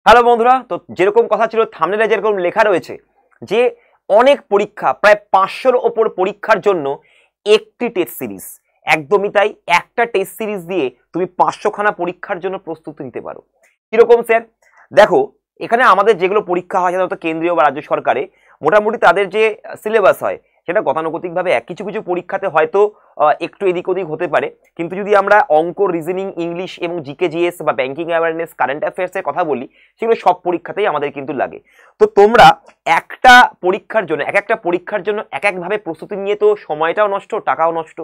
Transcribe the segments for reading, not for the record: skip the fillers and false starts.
Hello বন্ধুরা, তো যেরকম কথা ছিল থাম্বনেলে যেরকম লেখা রয়েছে যে অনেক পরীক্ষা, প্রায় 500-র ওপর পরীক্ষার জন্য একটি টেস্ট সিরিজ, একদমই তাই। একটা টেস্ট সিরিজ দিয়ে তুমি 500খানা পরীক্ষার জন্য প্রস্তুতি নিতে পারো। কিরকম স্যার? দেখো, এখানে আমাদের যেগুলো পরীক্ষা হয় সাধারণত কেন্দ্রীয় বা রাজ্য সরকারে, মোটামুটি তাদের যে সিলেবাস হয় সেটা গতানুগতিকভাবে কিছু কিছু পরীক্ষাতে হয়তো একটু এদিক ওদিক হতে পারে, কিন্তু যদি আমরা অঙ্ক, রিজনিং, ইংলিশ এবং জিকে জিএস বা ব্যাংকিং অ্যাওয়ারনেস, কারেন্ট অ্যাফেয়ার্সের কথা বলি, সেগুলো সব পরীক্ষাতেই আমাদের কিন্তু লাগে। তো তোমরা একটা পরীক্ষার জন্য, একটা পরীক্ষার জন্য এক একভাবে প্রস্তুতি নিয়ে তো সময়টাও নষ্ট, টাকাও নষ্ট।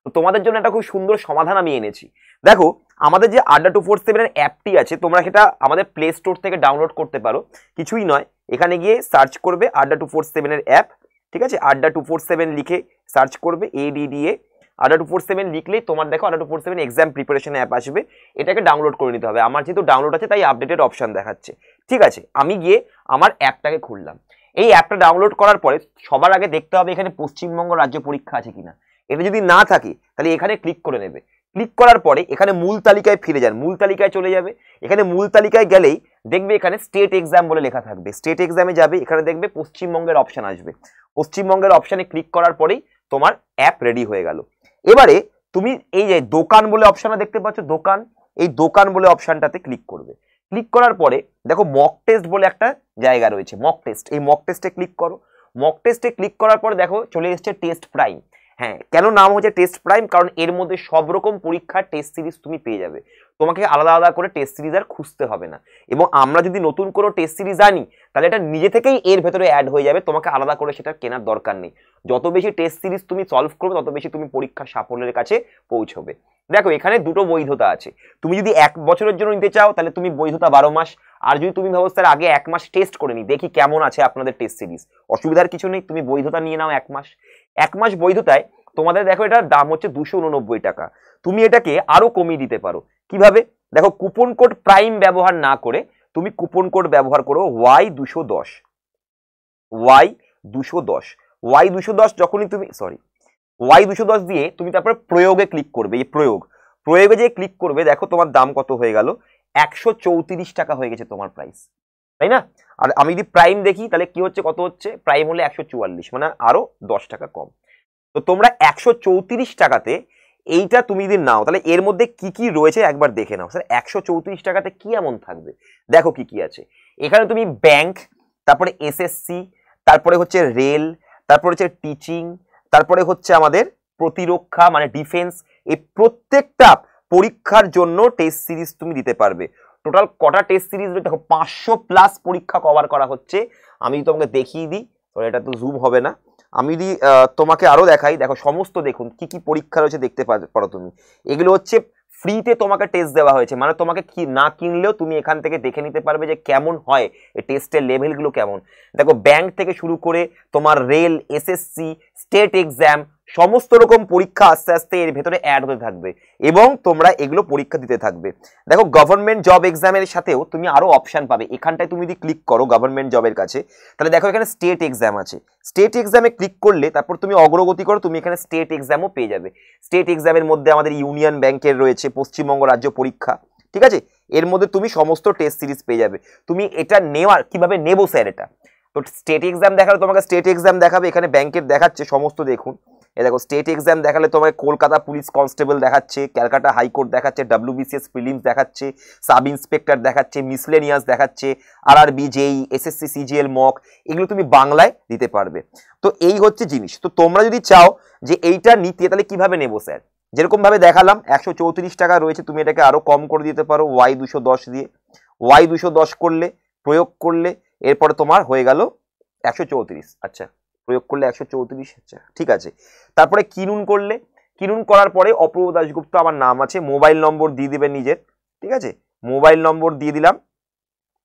তো তোমাদের জন্য একটা খুব সুন্দর সমাধান আমি এনেছি। দেখো, আমাদের যে Adda247 এর অ্যাপটি আছে, তোমরা সেটা আমাদের প্লে স্টোর থেকে ডাউনলোড করতে পারো। কিছুই নয়, এখানে গিয়ে সার্চ করবে Adda247 এর অ্যাপ। ঠিক আছে, Adda247 লিখে সার্চ করবে, ADDA Adda247 লিখলেই তোমার দেখো Adda247 এক্সাম প্রিপারেশন অ্যাপ আসবে। এটাকে ডাউনলোড করে নিতে হবে। আমার যেহেতু ডাউনলোড আছে তাই আপডেটেড অপশন দেখাচ্ছে। ঠিক আছে, আমি গিয়ে আমার অ্যাপটাকে খুললাম। এই অ্যাপটা ডাউনলোড করার পরে সবার আগে দেখতে হবে এখানে পশ্চিমবঙ্গ রাজ্য পরীক্ষা আছে কিনা। এটা যদি না থাকে তাহলে এখানে ক্লিক করে নেবে। ক্লিক করার পরে এখানে মূল তালিকায় ফিরে যান, মূল তালিকায় চলে যাবে। এখানে মূল তালিকায় গেলেই দেখবে এখানে স্টেট এক্সাম বলে লেখা থাকবে। স্টেট এক্সামে যাবে, এখানে দেখবে পশ্চিমবঙ্গের অপশন আসবে। পশ্চিমবঙ্গের অপশানে ক্লিক করার পরেই তোমার অ্যাপ রেডি হয়ে গেল। এবারে তুমি এই যে দোকান বলে অপশনটা দেখতে পাচ্ছ, দোকান, এই দোকান বলে অপশনটাতে ক্লিক করবে। ক্লিক করার পরে দেখো মক টেস্ট বলে একটা জায়গা রয়েছে, মক টেস্ট। এই মক টেস্টে ক্লিক করো। মক টেস্টে ক্লিক করার পরে দেখো চলে এসেছে টেস্ট প্রাইম। হ্যাঁ, কেন নাম হচ্ছে টেস্ট প্রাইম? কারণ এর মধ্যে সব রকম পরীক্ষার টেস্ট সিরিজ তুমি পেয়ে যাবে। তোমাকে আলাদা আলাদা করে টেস্ট সিরিজ আর খুঁজতে হবে না। এবং আমরা যদি নতুন করে টেস্ট সিরিজ আনি তাহলে এটা নিজে থেকেই এর ভেতরে অ্যাড হয়ে যাবে, তোমাকে আলাদা করে সেটা কেনার দরকার নেই। যত বেশি টেস্ট সিরিজ তুমি সলভ করবে তত বেশি তুমি পরীক্ষার সাফল্যের কাছে পৌঁছবে। দেখো, এখানে দুটো বৈধতা আছে। তুমি যদি 1 বছরের জন্য নিতে চাও তাহলে তুমি বৈধতা 12 মাস। আর যদি তুমি ভাবো স্যার আগে 1 মাস টেস্ট করে নি, দেখি কেমন আছে আপনাদের টেস্ট সিরিজ, অসুবিধার কিছু নেই, তুমি বৈধতা নিয়ে নাও 1 মাস। 1 মাস বৈধতায় তোমাদের দেখো এটার দাম হচ্ছে 289 টাকা। তুমি এটাকে আরো কমিয়ে দিতে পারো। কিভাবে? দেখো, কুপন কোড প্রাইম ব্যবহার না করে তুমি কুপন কোড ব্যবহার করো Y210। Y210 যখনই তুমি Y210 দিয়ে তুমি তারপরে প্রয়োগে ক্লিক করবে। এই প্রয়োগে যে ক্লিক করবে, দেখো তোমার দাম কত হয়ে গেল, 134 টাকা হয়ে গেছে তোমার প্রাইস, তাই না? আর আমি যদি প্রাইম দেখি তাহলে কি হচ্ছে, কত হচ্ছে, প্রাইম হলে 144, মানে আরো 10 টাকা কম। তো তোমরা 134 টাকাতে এইটা তুমি যদি নাও তাহলে এর মধ্যে কি কি রয়েছে একবার দেখে নাও। স্যার 134 টাকাতে কি এমন থাকবে? দেখো কি কি আছে এখানে। তুমি ব্যাংক, তারপরে এসএসসি, তারপরে হচ্ছে রেল, তারপরে হচ্ছে টিচিং, তারপরে হচ্ছে আমাদের প্রতিরক্ষা মানে ডিফেন্স। এই প্রত্যেকটা পরীক্ষার জন্য টেস্ট সিরিজ তুমি দিতে পারবে। টোটাল কটা টেস্ট সিরিজ? দেখো 500+ পরীক্ষা কভার করা হচ্ছে। আমি তোমাকে দেখিয়ে দিই, এটা তো জুম হবে না। আমি যদি তোমাকে আরো দেখাই, দেখো সমস্ত দেখুন কি কি পরীক্ষা রয়েছে দেখতে পারো তুমি। এগুলো হচ্ছে ফ্রিতে তোমাকে টেস্ট দেওয়া হয়েছে, মানে তোমাকে কি না কিনলেও তুমি এখান থেকে দেখে নিতে পারবে যে কেমন হয় এই টেস্টের লেভেলগুলো কেমন। দেখো, ব্যাংক থেকে শুরু করে তোমার রেল, এসএসসি, স্টেট এক্সাম, সমস্ত রকম পরীক্ষা আস্তে আস্তে এর ভেতরে অ্যাড হতে থাকবে এবং তোমরা এগুলো পরীক্ষা দিতে থাকবে। দেখো, গভর্নমেন্ট জব এক্সামের সাথেও তুমি আরো অপশন পাবে। এখানটায় তুমি যদি ক্লিক করো গভর্নমেন্ট জবের কাছে, তাহলে দেখো এখানে স্টেট এক্সাম আছে। স্টেট এক্সামে ক্লিক করলে তারপর তুমি অগ্রগতি করো, তুমি এখানে স্টেট এক্সামও পেয়ে যাবে। স্টেট এক্সামের মধ্যে আমাদের ইউনিয়ন ব্যাংকের রয়েছে, পশ্চিমবঙ্গ রাজ্য পরীক্ষা। ঠিক আছে, এর মধ্যে তুমি সমস্ত টেস্ট সিরিজ পেয়ে যাবে। তুমি এটা নেওয়ার কিভাবে নেবো স্যার? এটা তো স্টেট এক্সাম দেখালে তোমাকে স্টেট এক্সাম দেখাবে। এখানে ব্যাংকের দেখাচ্ছে সমস্ত, দেখুন এ দেখো স্টেট এক্সাম দেখালে তোমাকে কলকাতা পুলিশ কনস্টেবল দেখাচ্ছে, ক্যালকাটা হাইকোর্ট দেখাচ্ছে, WBCS প্রিলিমস দেখাচ্ছে, সাব ইন্সপেক্টর দেখাচ্ছে, মিসলেনিয়াস দেখাচ্ছে, RRB, JEE, SSC, CGL mock, এগুলো তুমি বাংলায় দিতে পারবে। তো এই হচ্ছে জিনিস। তো তোমরা যদি চাও যে এইটা নিতে তাহলে কিভাবে নেবো স্যার? যেরকম ভাবে দেখালাম 134 টাকা রয়েছে, তুমি এটাকে আরো কম করে দিতে পারো Y210 দিয়ে। Y210 করলে, প্রয়োগ করলে এরপরে তোমার হয়ে গেল 134। আচ্ছা, প্রয়োগ করলে 134। আচ্ছা, ঠিক আছে। তারপরে কিনুন করলে, কিনুন করার পরে অপূর্ব দাশগুপ্ত আমার নাম আছে, মোবাইল নম্বর দিয়ে দিবেন নিজের। ঠিক আছে, মোবাইল নম্বর দিয়ে দিলাম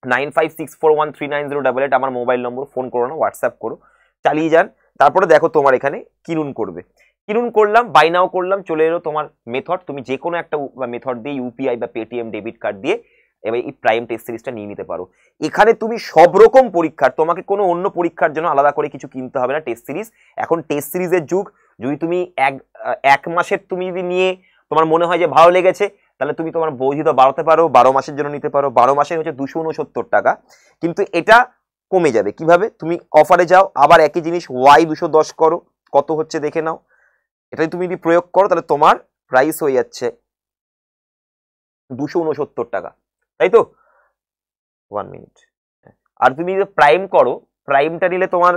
9564139088 আমার মোবাইল নম্বর। ফোন করো না, হোয়াটসঅ্যাপ করো, চালিয়ে যান। তারপরে দেখো তোমার এখানে কিনুন করবে, কিনুন করলাম, বাই নাও করলাম, চলে এলো তোমার মেথড। তুমি যে কোনো একটা মেথড দিয়ে, ইউপিআই বা পেটিএম ডেবিট কার্ড দিয়ে এবার এই প্রাইম টেস্ট সিরিজটা নিয়ে নিতে পারো। এখানে তুমি সব রকম পরীক্ষার, তোমাকে কোনো অন্য পরীক্ষার জন্য আলাদা করে কিছু কিনতে হবে না। টেস্ট সিরিজ, এখন টেস্ট সিরিজের যুগ। যদি তুমি এক মাসের তুমি যদি নিয়ে তোমার মনে হয় যে ভালো লেগেছে, তাহলে তুমি তোমার বর্ধিত বাড়াতে পারো, 12 মাসের জন্য নিতে পারো। 12 মাসের হচ্ছে 269 টাকা, কিন্তু এটা কমে যাবে কিভাবে? তুমি অফারে যাও, আবার একই জিনিস ওয়াই 210 করো, কত হচ্ছে দেখে নাও। এটাই তুমি যদি প্রয়োগ করো তাহলে তোমার প্রাইস হয়ে যাচ্ছে 269 টাকা, তাই তো? 1 মিনিট। আর তুমি যদি প্রাইম করো, প্রাইমটা নিলে তোমার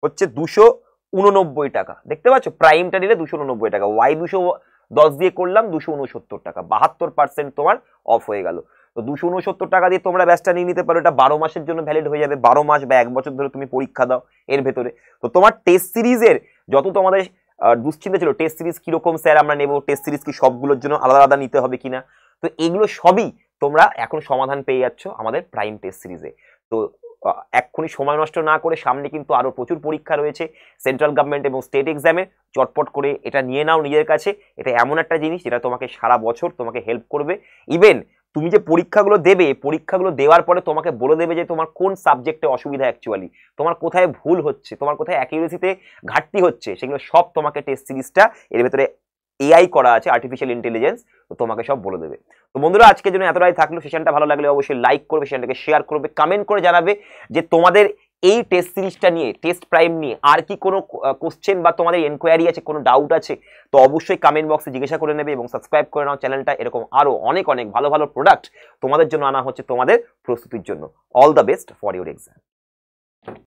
হচ্ছে 289 টাকা, দেখতে পাচ্ছ? প্রাইমটা নিলে 289 টাকা, ওয়াই 210 দিয়ে করলাম 269 টাকা, 72% তোমার অফ হয়ে গেল। তো 269 টাকা দিয়ে তোমরা ব্যাচটা নিয়ে নিতে পারো। এটা 12 মাসের জন্য ভ্যালিড হয়ে যাবে, 12 মাস বা 1 বছর ধরে তুমি পরীক্ষা দাও এর ভেতরে। তো তোমার টেস্ট সিরিজের যত তোমাদের দুশ্চিন্তা ছিল, টেস্ট সিরিজ কিরকম স্যার আমরা নেব, টেস্ট সিরিজ কি সবগুলোর জন্য আলাদা আলাদা নিতে হবে কিনা, তো এগুলো সবই তোমরা এখন সমাধান পেয়ে যাচ্ছ আমাদের প্রাইম টেস্ট সিরিজে। তো এক্ষুনি সময় নষ্ট না করে, সামনে কিন্তু আরো প্রচুর পরীক্ষা রয়েছে সেন্ট্রাল গভর্নমেন্ট এবং স্টেট এক্সামে, চটপট করে এটা নিয়ে নাও নিজের কাছে। এটা এমন একটা জিনিস যেটা তোমাকে সারা বছর তোমাকে হেল্প করবে। ইভেন তুমি যে পরীক্ষাগুলো দেবে, পরীক্ষাগুলো দেওয়ার পরে তোমাকে বলে দেবে যে তোমার কোন সাবজেক্টে অসুবিধা, অ্যাকচুয়ালি তোমার কোথায় ভুল হচ্ছে, তোমার কোথায় অ্যাকিউরেসিতে ঘাটতি হচ্ছে, সেগুলো সব তোমাকে টেস্ট সিরিজটা এর ভেতরে এআই করা আছে, আর্টিফিশিয়াল ইন্টেলিজেন্স, তো তোমাকে সব বলে দেবে। তো বন্ধুরা, আজকের জন্য এতটাই থাকলো। সেশনটা ভালো লাগলে অবশ্যই লাইক করবে, সেশনটাকে শেয়ার করবে, কমেন্ট করে জানাবে যে তোমাদের এই টেস্ট সিরিজটা নিয়ে, টেস্ট প্রাইম নিয়ে আর কি কোনো কোশ্চেন বা তোমাদের এনকোয়ারি আছে, কোনো ডাউট আছে, তো অবশ্যই কমেন্ট বক্সে জিজ্ঞাসা করে নেবে এবং সাবস্ক্রাইব করে নাও চ্যানেলটা। এরকম আরো অনেক অনেক ভালো ভালো প্রোডাক্ট তোমাদের জন্য আনা হচ্ছে তোমাদের প্রস্তুতির জন্য। All the best for your exam.